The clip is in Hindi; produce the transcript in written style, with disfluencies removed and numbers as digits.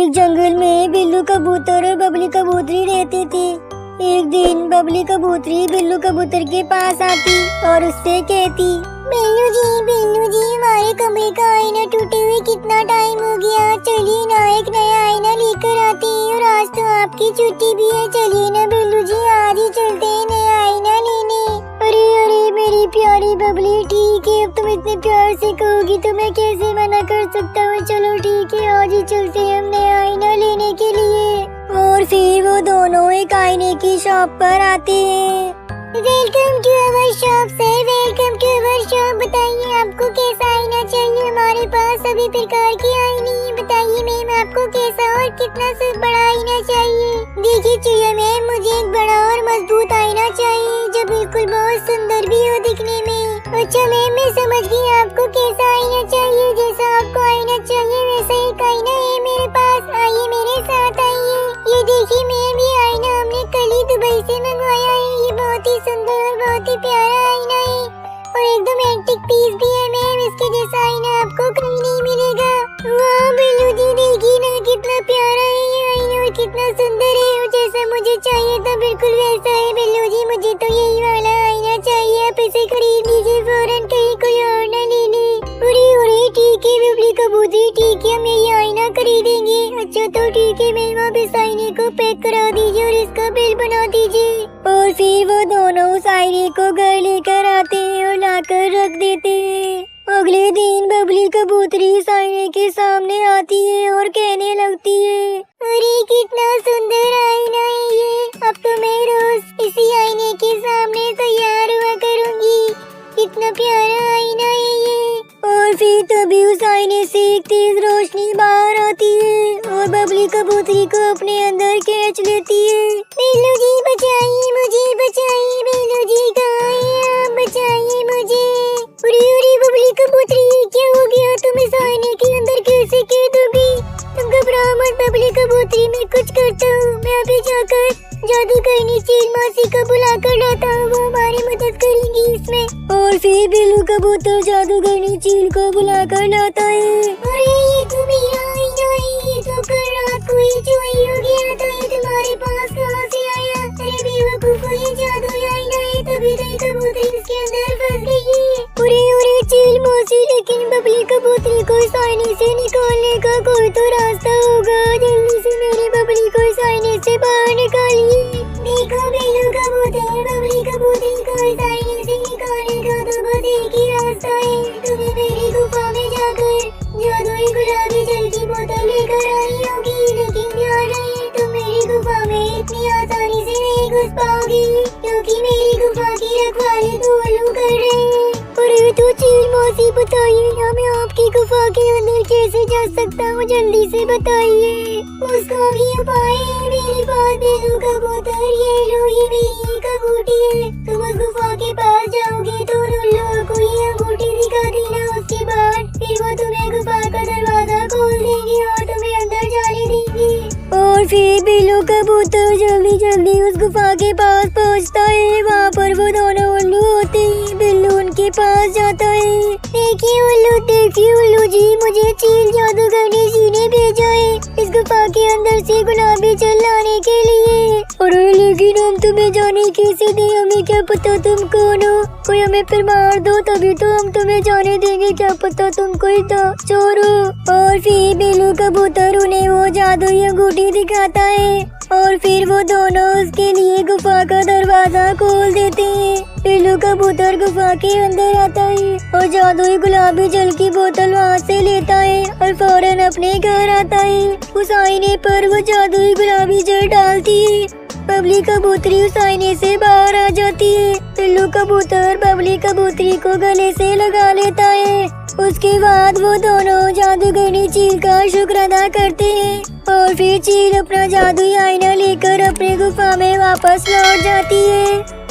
एक जंगल में बिल्लू कबूतर और बबली कबूतरी रहते थे। एक दिन बबली कबूतरी बिल्लू कबूतर के पास आती और उससे कहती, बिल्लू जी हमारे कमरे का आईना टूटे हुए कितना टाइम हो गया, चलिए ना एक नया आईना लेकर आते हैं। और आज तो आपकी छुट्टी भी है, चलिए ना बिल्लू जी आज ही चलते हैं नया आईना लेने। अरे अरे मेरी प्यारी बबली, ठीक है अब तुम इतने प्यार से कहोगी तो मैं कैसे मना कर सकता हूँ। चलो ठीक है आज ही चलते हैं हम नया आईना लेने के लिए। और फिर वो दोनों एक आईने की शॉप पर आते हैं। Welcome to our shop sir, welcome to our shop. बताइए आपको कैसा आईना चाहिए, हमारे पास सभी प्रकार के आईने हैं। बताइए मैम आपको कैसा और कितना से बड़ा आईना चाहिए। देखिए चाहिए मैम, मुझे एक बड़ा और मजबूत आईना चाहिए जो बिल्कुल बहुत सुंदर भी हो दिखने में। अच्छा मैम मैं समझ गई आपको कैसा आईना चाहिए। जैसा आपको आईना चाहिए वैसा एक आईना है मेरे पास, आइए मेरे साथ आइए। ये देखिए मैम ये आईना हमने कल ही दुबई से मंगवाया है। ये बहुत ही सुंदर और बहुत ही प्यारा आईना है और एकदम एंटीक पीस भी है मैम, इसके जैसा आईना आपको कहीं नहीं मिलेगा। वाह बिल्लू जी देखिए ना कितना प्यारा है ये आईना और कितना सुंदर है और जैसा मुझे चाहिए था बिल्कुल वैसा है। बिल्लू जी मुझे तो यही वाला आईना चाहिए, आप इसे खरीद लीजिए फौरन, कहीं कोई और न ले ले। अरे ठीक है बबली कबूतरी, ठीक है हम यही आईना खरीदेंगे। अच्छा तो ठीक है मैम आप इस आईने को पैक करा दीजिए और इसका बिल बना दीजिए। और फिर वो दोनों उस आईने को घर लेकर आते हैं और लाकर रख देते हैं। अगले दिन बबली कबूतरी इस आईने के सामने आती है और कहने लगती है, अरे कितना सुंदर आईना है ये, अब तो मैं रोज इसी आईने के सामने तैयार हुआ करूंगी। कितना प्यारा आईना है ये। और फिर तभी उस आईने से एक तेज रोशनी बाहर आती है और बबली कबूतरी को अपने अंदर खींच लेती है। बिल्लू जी बचाइए मुझे, बचाइए बिल्लू जी कहाँ हैं आप, बचाइए मुझे। अरे बबली कबूतरी क्या हो गया, तुम इस आईने के अंदर कैसे कैद हो गई? तुम घबराओ मत बबली कबूतरी, मैं कुछ करता हूँ। मैं अभी जाकर जादूगरनी चील मौसी को बुलाकर लाता हूँ, वो हमारी मदद करेंगी इसमें। और फिर बिल्लू कबूतर जादूगरनी चील को बुलाकर लाता है। अरे ये तो मेरा आईना है, ये तो कल रात को ही चोरी हो गया था, ये तुम्हारे पास कहाँ से आया? अरे बेवकूफ ये जादू आईना है, तभी तो ये कबूतरी इसके अंदर फंस गई है। अरे चील मौसी, लेकिन बबली कबूतरी को इस आईने से निकालने का कोई तो रास्ता होगा, जल्दी से मेरी बबली को इस आईने से बाहर निकालिए। देखो बिल्लू कबूतर, बबली कबूतरी को इस आईने से निकालने का तो बस एक ही रास्ता है, तुम्हें मेरी गुफा में जाकर जादुई गुलाबी जल की बोतल लेकर आनी होगी। लेकिन ध्यान रहे तुम मेरी गुफा में इतनी आसानी से नहीं घुस पाओगी, क्योंकि मेरी गुफा की रखवाली तो उल्लू कर रहे हैं। अरे तो चील मौसी बताइए मैं आपकी गुफा के अंदर कैसे जा सकता हूँ, जल्दी से बताइए। उसका भी उपाय है मेरे पास बिल्लू कबूतर, ये लो ये मेरी एक अंगूठी है। तुम उस गुफा के पास जाओगे तो उल्लू को ये अंगूठी दिखा देना, उसके बाद फिर वो तुम्हें गुफा का दरवाजा खोल देंगे और तुम्हें अंदर जाने देंगे। और फिर बिल्लू कबूतर जल्दी उस गुफा के पास पहुँचता है। वहाँ पर वो दोनों उल्लू होते हैं। बिल्लू उनके पास जाता है। देखिए उल्लू जी, मुझे चील जादूगरनी जी ने भेजा है इस गुफा के अंदर से गुलाबी जल लाने के लिए। अरे लेकिन हम तुम्हें जाने कैसे दे, हमें क्या पता तुम कौन हो, कोई हमें फिर मार दो तभी तो हम तुम्हें जाने देंगे, क्या पता तुम कोई चोर हो। और फिर बिल्लू कबूतर उन्हें वो जादुई अंगूठी दिखाता है और फिर वो दोनों उसके लिए गुफा का दरवाजा खोल देते हैं। बिल्लू कबूतर गुफा के अंदर आता है और जादुई गुलाबी जल की बोतल वहाँ से लेता है और फौरन अपने घर आता है। उस आईने पर वो जादुई गुलाबी जल डालती है। बबली कबूतरी उस आईने से बाहर आ जाती है। बिल्लू कबूतर बबली कबूतरी को गले से लगा लेता है। उसके बाद वो दोनों जादूगरनी चील का शुक्र अदा करते हैं और फिर चील अपना जादुई आईना लेकर अपने गुफा में वापस लौट जाती है।